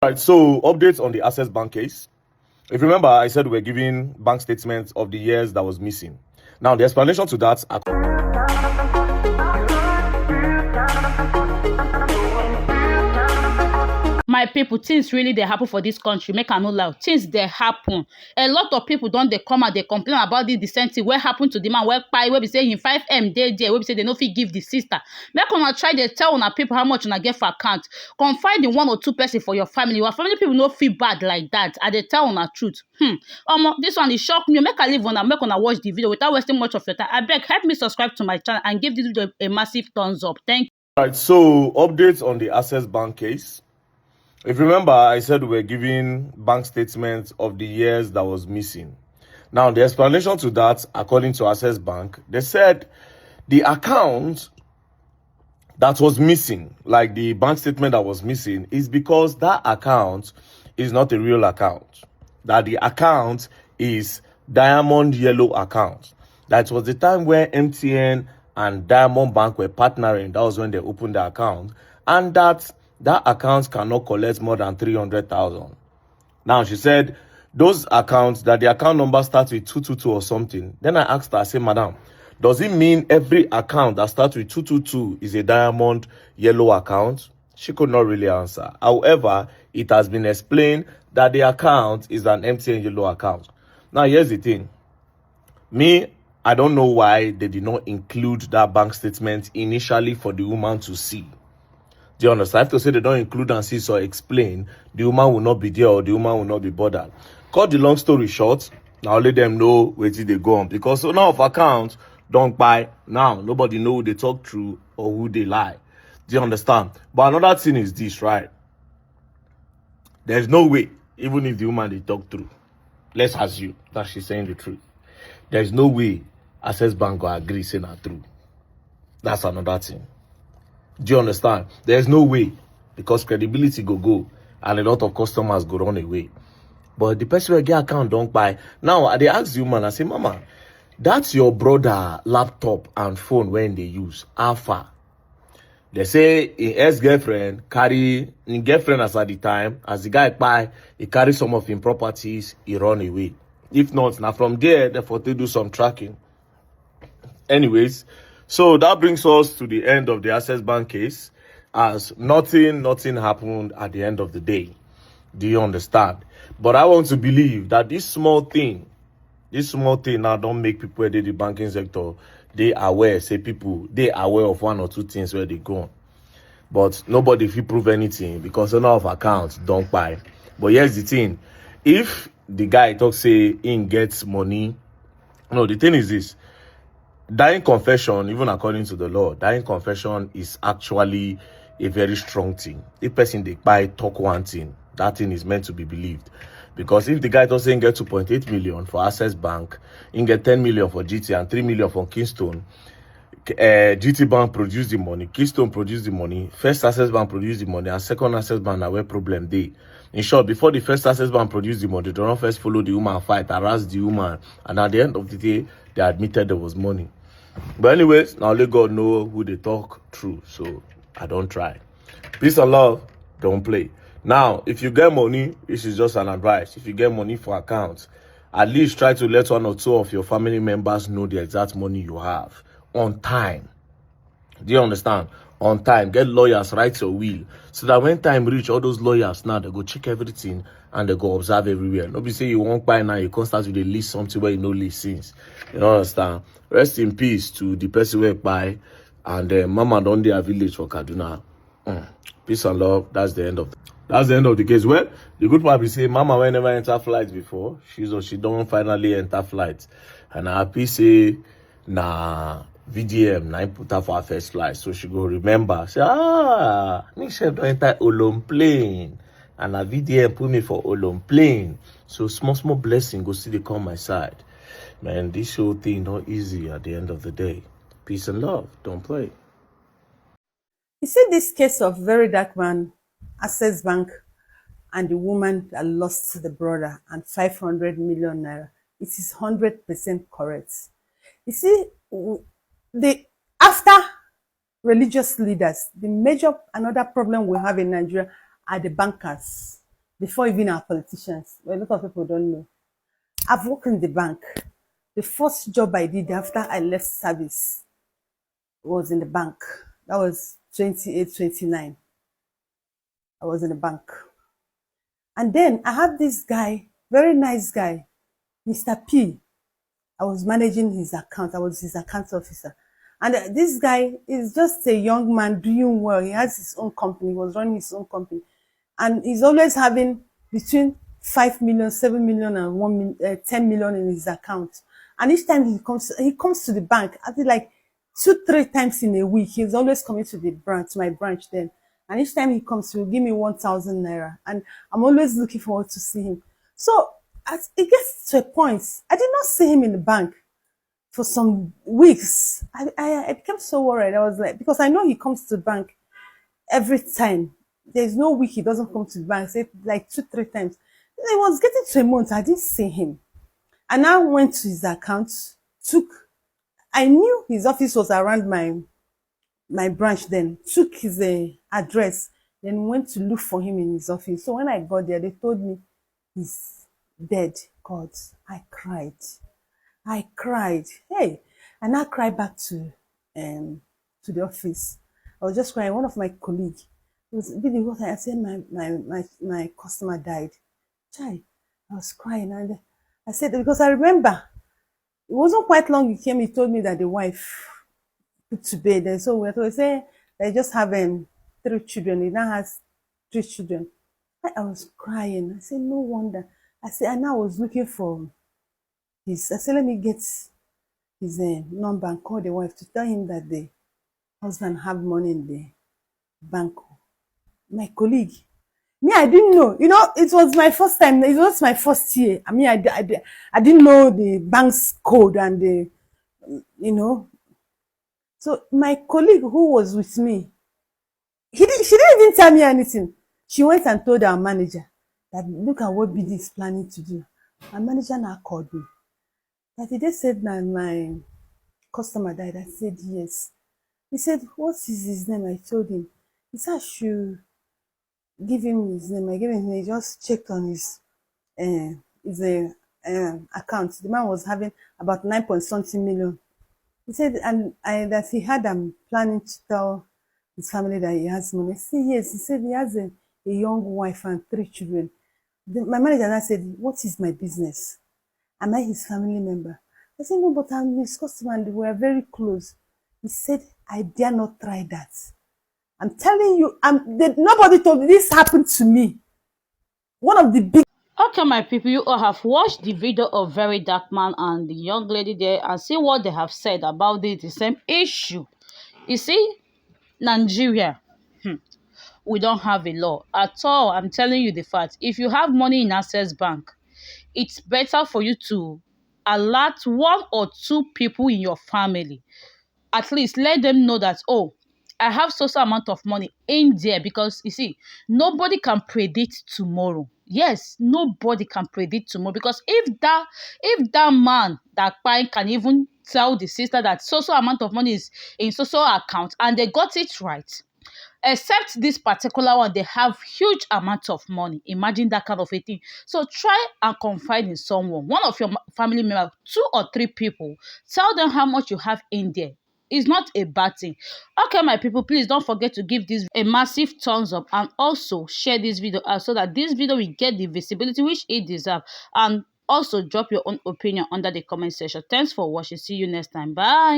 Right, so updates on the Access Bank case. If you remember, I said we're giving bank statements of the years that was missing. Now, the explanation to that. My people, things really they happen for this country. Make I no lie, things they happen. A lot of people don't they come and they complain about this decent thing. What happened to the man? Where pay? Where we say in 5M there? Where we say they no fit give the sister. Make una try they tell una people how much una get for account. Confide in one or two person for your family. Your family people no feel bad like that. And they tell una truth. This one is shock me. Make I leave una. Make una watch the video without wasting much of your time. I beg, help me subscribe to my channel and give this video a massive thumbs up. Thank you. Right, so updates on the Access Bank case. If you remember, I said we're giving bank statements of the years that was missing. Now, the explanation to that, according to Access Bank, they said the account that was missing, like the bank statement that was missing, is because that account is not a real account. That the account is Diamond Yellow account. That was the time where MTN and Diamond Bank were partnering. That was when they opened the account. And that account cannot collect more than 300,000. Now, she said those accounts, that the account number starts with 222 or something. Then I asked her, I said, Madam, does it mean every account that starts with 222 is a Diamond Yellow account? She could not really answer. However, it has been explained that the account is an MTN Yellow account. Now, here's the thing. I don't know why they did not include that bank statement initially for the woman to see. Do you understand? I have to say they don't include and see or explain, the woman will not be there or the woman will not be bothered. Cut the long story short, now let them know where they go on. Because owner of accounts don't buy. Now, nobody know who they talk through or who they lie. Do you understand? But another thing is this, right? There's no way, even if the woman they talk through, let's assume that she's saying the truth. There's no way Access Bank will agree saying her truth. That's another thing. Do you understand? There's no way, because credibility go and a lot of customers go run away. But the person will get account don't buy. Now, they ask the woman, I say, Mama, that's your brother laptop and phone when they use. Alpha. They say his ex-girlfriend carry, his girlfriend as at the time, as the guy buy, he carry some of his properties, he run away. If not, now from there, therefore they do some tracking. Anyways, so that brings us to the end of the Access Bank case, as nothing happened at the end of the day. Do you understand? But I want to believe that this small thing now don't make people in the banking sector, they aware, say people, they aware of one or two things where they go on. But nobody will prove anything because none of accounts don't buy. But here's the thing. If the guy talks say he gets money, no, the thing is this. Dying confession, even according to the law, dying confession is actually a very strong thing. If person they buy talk one thing, that thing is meant to be believed. Because if the guy doesn't get 2.8 million for Access Bank, he get 10 million for GT and 3 million for Keystone, GT Bank produce the money, Keystone produce the money, First Access Bank produce the money, and Second Access Bank are where problem they. In short, before the First Access Bank produce the money, they don't first follow the woman fight, harass the woman, and at the end of the day, they admitted there was money. But anyways, now let God know who they talk through, so I don't try. Peace and love, don't play. Now, if you get money, this is just an advice. If you get money for accounts, at least try to let one or two of your family members know the exact money you have on time. Do you understand? On time. Get lawyers, write your will. So that when time reach, all those lawyers now, they go check everything and they go observe everywhere. Nobody say you won't buy now, you can't start with a list something where you know list since. You know understand? Rest in peace to the person who buy and Mama don't their village for Kaduna. Peace and love. That's the end of the case. Well, the good part is say Mama will never enter flight before. She don't finally enter flight. And I happy say nah VDM now put her for her first flight. So she go remember. Say, me chef don't enter Olom plane. And a VDM put me for Olom plane. So small blessing go see they come my side. Man, this whole thing not easy at the end of the day. Peace and love. Don't play. You see this case of Verydarkman, Access Bank, and the woman that lost the brother and 500 million naira. It is 100% correct. You see, after religious leaders, another problem we have in Nigeria are the bankers. before even our politicians. But a lot of people don't know. I've worked in the bank. The first job I did after I left service was in the bank. That was 28, 29. I was in the bank. And then I had this guy, very nice guy, Mr. P. I was managing his account. I was his account officer. And this guy is just a young man doing well. He has his own company. He was running his own company. And he's always having between 5 million, 7 million, and 10 million in his account. And each time he comes to the bank, I think like 2, 3 times in a week. He's always coming to the branch, to my branch then. And each time he comes, he will give me 1,000 naira. And I'm always looking forward to see him. So as it gets to a point, I did not see him in the bank for some weeks. I became so worried. I was like, because I know he comes to the bank every time. There's no week he doesn't come to the bank, say like 2, 3 times. It was getting to a month, I didn't see him. And I went to his account, took, I knew his office was around my branch then, took his address, then went to look for him in his office. So when I got there, they told me he's dead. God, I cried. I cried. Hey, and I cried back to the office. I was just crying. One of my colleagues was really what I said. My customer died. Chai, I was crying, and I said because I remember it wasn't quite long. He came. He told me that the wife put to bed. And so we say they just have 3 children. He now has 3 children. I was crying. I said no wonder. I said and I was looking for his. I said let me get his number and call the wife to tell him that the husband have money in the bank. My colleague, me, I didn't know. You know, it was my first time. It was my first year. I mean, I didn't know the bank's code and the, you know. So my colleague who was with me, she didn't even tell me anything. She went and told our manager that look at what BD is planning to do. Our manager now called me. That he just said that my customer died. I said yes. He said, what is his name? I told him. He said I should give him his name. I gave him his name. He just checked on his account. The man was having about 9 point something million. He said, and that he had planning to tell his family that he has money. I said, yes. He said he has a young wife and 3 children. My manager now said, what is my business? Am I his family member? I said, no, but I'm his customer and we are very close. He said, I dare not try that. I'm telling you, nobody told me this happened to me. One of the big. Okay, my people, you all have watched the video of Verydarkman and the young lady there and see what they have said about this, the same issue. You see, Nigeria, we don't have a law at all. I'm telling you the fact. If you have money in Access Bank, it's better for you to alert 1 or 2 people in your family. At least let them know that, oh, I have social amount of money in there, because you see, nobody can predict tomorrow. Yes, nobody can predict tomorrow, because if that man that buying can even tell the sister that social amount of money is in social account and they got it right, except this particular one, they have huge amounts of money. Imagine that kind of a thing. So try and confide in someone, one of your family members, 2 or 3 people. Tell them how much you have in there. It's not a bad thing. Okay, my people, please don't forget to give this a massive thumbs up and also share this video out so that this video will get the visibility which it deserves. And also drop your own opinion under the comment section. Thanks for watching. See you next time. Bye.